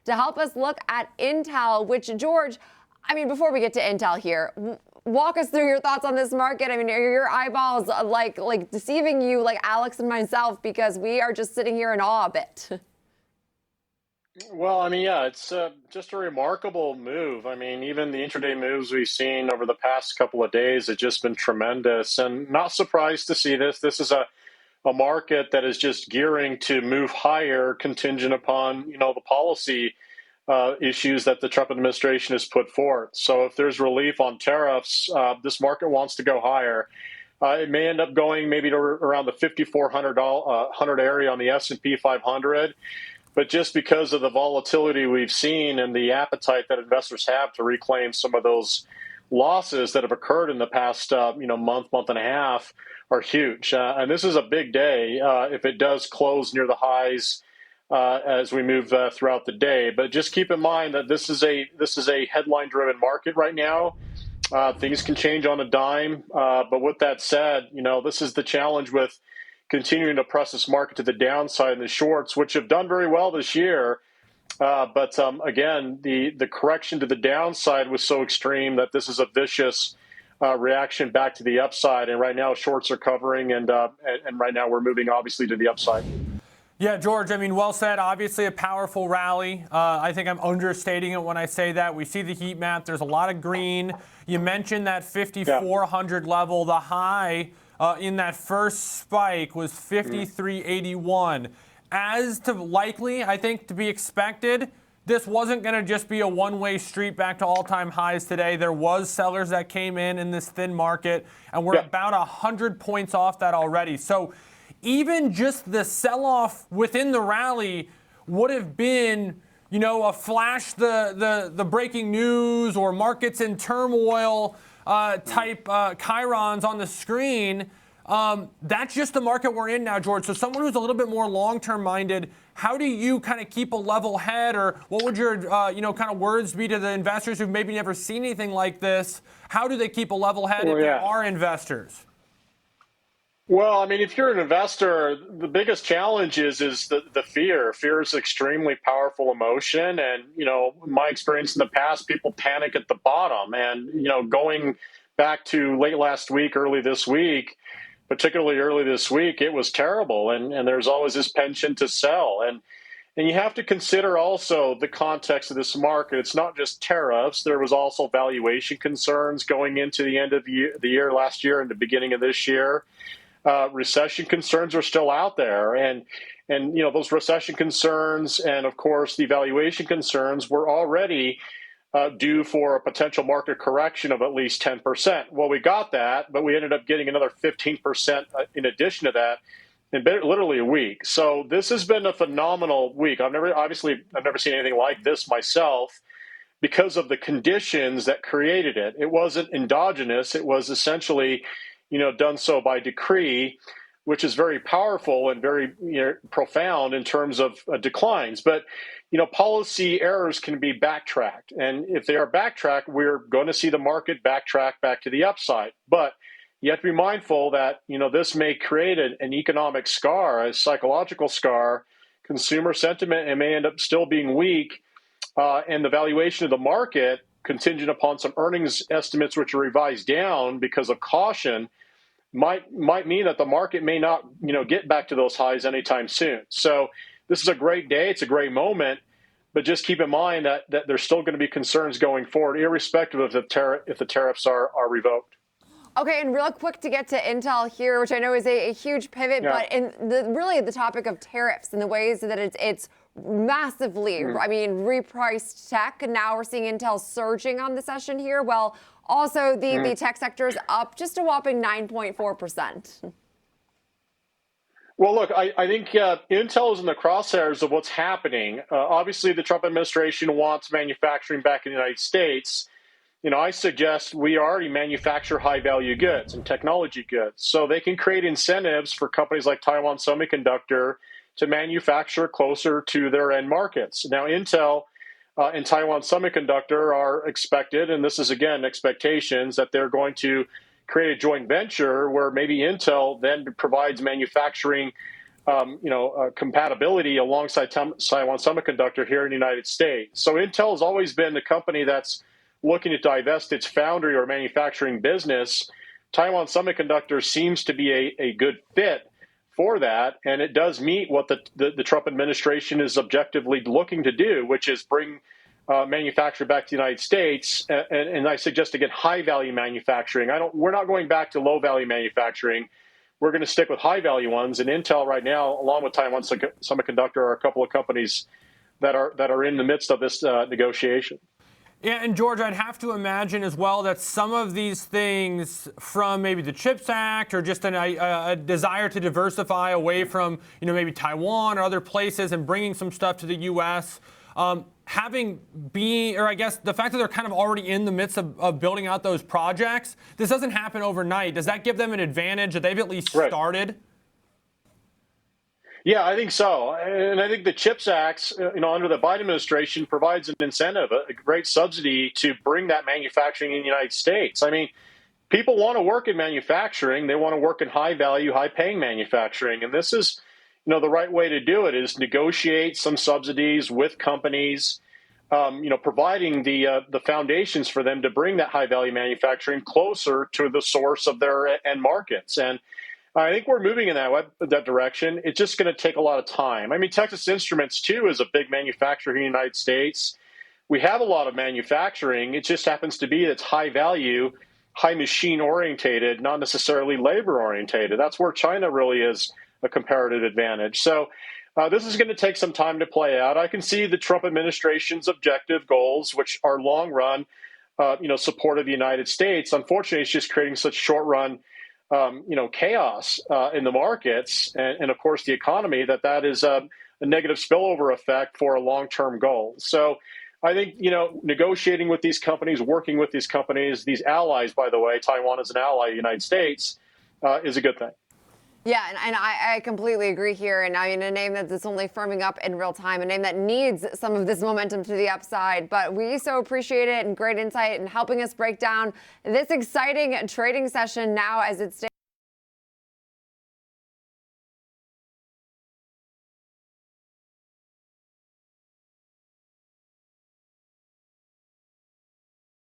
to help us look at Intel, which, George, I mean, before we get to Intel here, walk us through your thoughts on this market. I mean, are your eyeballs like deceiving you like Alex and myself, because we are just sitting here in awe a bit? Well, I mean, yeah, it's just a remarkable move. I mean, even the intraday moves we've seen over the past couple of days have just been tremendous, and not surprised to see this. This is a market that is just gearing to move higher, contingent upon, the policy issues that the Trump administration has put forth. So if there's relief on tariffs, this market wants to go higher. It may end up going maybe to around the 5,400 area on the S&P 500. But just because of the volatility we've seen and the appetite that investors have to reclaim some of those losses that have occurred in the past, month and a half are huge. And this is a big day if it does close near the highs as we move throughout the day. But just keep in mind that this is a headline-driven market right now. Things can change on a dime. But with that said, this is the challenge with continuing to press this market to the downside in the shorts, which have done very well this year. But again, the correction to the downside was so extreme that this is a vicious reaction back to the upside. And right now, shorts are covering, and right now we're moving obviously to the upside. Yeah, George, I mean, well said. Obviously a powerful rally. I think I'm understating it when I say that. We see the heat map. There's a lot of green. You mentioned that 5,400 level. The high in that first spike was 53.81. As to likely, I think, to be expected, this wasn't going to just be a one-way street back to all-time highs today. There was sellers that came in this thin market, and we're about 100 points off that already. So even just the sell-off within the rally would have been, a flash the breaking news or markets in turmoil type chyrons on the screen. That's just the market we're in now, George. So someone who's a little bit more long-term minded, how do you kind of keep a level head, or what would your kind of words be to the investors who've maybe never seen anything like this? How do they keep a level head if they are investors? Well, I mean, if you're an investor, the biggest challenge is the fear. Fear is an extremely powerful emotion. And, my experience in the past, people panic at the bottom. And, going back to late last week, early this week, particularly early this week, it was terrible. And there's always this penchant to sell. And you have to consider also the context of this market. It's not just tariffs. There was also valuation concerns going into the end of the year last year and the beginning of this year. Recession concerns are still out there, and those recession concerns and of course the valuation concerns were already due for a potential market correction of at least 10%. Well, we got that, but we ended up getting another 15% in addition to that in literally a week. So this has been a phenomenal week. I've never seen anything like this myself because of the conditions that created it. It wasn't endogenous. It was essentially done so by decree, which is very powerful and very profound in terms of declines. But, policy errors can be backtracked. And if they are backtracked, we're going to see the market backtrack back to the upside. But you have to be mindful that, this may create an economic scar, a psychological scar, consumer sentiment, and may end up still being weak. And the valuation of the market, contingent upon some earnings estimates which are revised down because of caution, might mean that the market may not, get back to those highs anytime soon. So this is a great day. It's a great moment. But just keep in mind that there's still going to be concerns going forward, irrespective of if the tariffs are revoked. Okay, and real quick to get to Intel here, which I know is a huge pivot, but in the topic of tariffs and the ways that it's massively, repriced tech, and now we're seeing Intel surging on the session here. Well, also the tech sector is up just a whopping 9.4%. Well, look, I think Intel is in the crosshairs of what's happening. Obviously, the Trump administration wants manufacturing back in the United States. I suggest we already manufacture high-value goods and technology goods, so they can create incentives for companies like Taiwan Semiconductor to manufacture closer to their end markets. Now, Intel and Taiwan Semiconductor are expected, and this is, again, expectations, that they're going to create a joint venture where maybe Intel then provides manufacturing compatibility alongside Taiwan Semiconductor here in the United States. So Intel has always been the company that's looking to divest its foundry or manufacturing business. Taiwan Semiconductor seems to be a good fit for that, and it does meet what the Trump administration is objectively looking to do, which is bring manufacturing back to the United States. And I suggest, again, high-value manufacturing. We're not going back to low-value manufacturing. We're going to stick with high-value ones. And Intel right now, along with Taiwan Semiconductor, are a couple of companies that are in the midst of this negotiation. Yeah, and George, I'd have to imagine as well that some of these things from maybe the CHIPS Act or just a desire to diversify away from, maybe Taiwan or other places and bringing some stuff to the U.S., I guess the fact that they're kind of already in the midst of building out those projects, this doesn't happen overnight. Does that give them an advantage that they've at least started? Yeah, I think so. And I think the CHIPS Act, under the Biden administration, provides an incentive, a great subsidy to bring that manufacturing in the United States. I mean, people want to work in manufacturing. They want to work in high-value, high-paying manufacturing. And this is, the right way to do it is negotiate some subsidies with companies, providing the foundations for them to bring that high-value manufacturing closer to the source of their end markets. And I think we're moving in that direction. It's just going to take a lot of time. I mean, Texas Instruments, too, is a big manufacturer here in the United States. We have a lot of manufacturing. It just happens to be it's high value, high machine orientated, not necessarily labor orientated. That's where China really is a comparative advantage. So this is going to take some time to play out. I can see the Trump administration's objective goals, which are long run, support of the United States. Unfortunately, it's just creating such short run chaos in the markets and of course, the economy, that is a negative spillover effect for a long-term goal. So I think, negotiating with these companies, working with these companies, these allies, by the way, Taiwan is an ally of the United States, is a good thing. Yeah, and I completely agree here. And I mean, a name that's only firming up in real time, a name that needs some of this momentum to the upside. But we so appreciate it and great insight and helping us break down this exciting trading session now as it stands.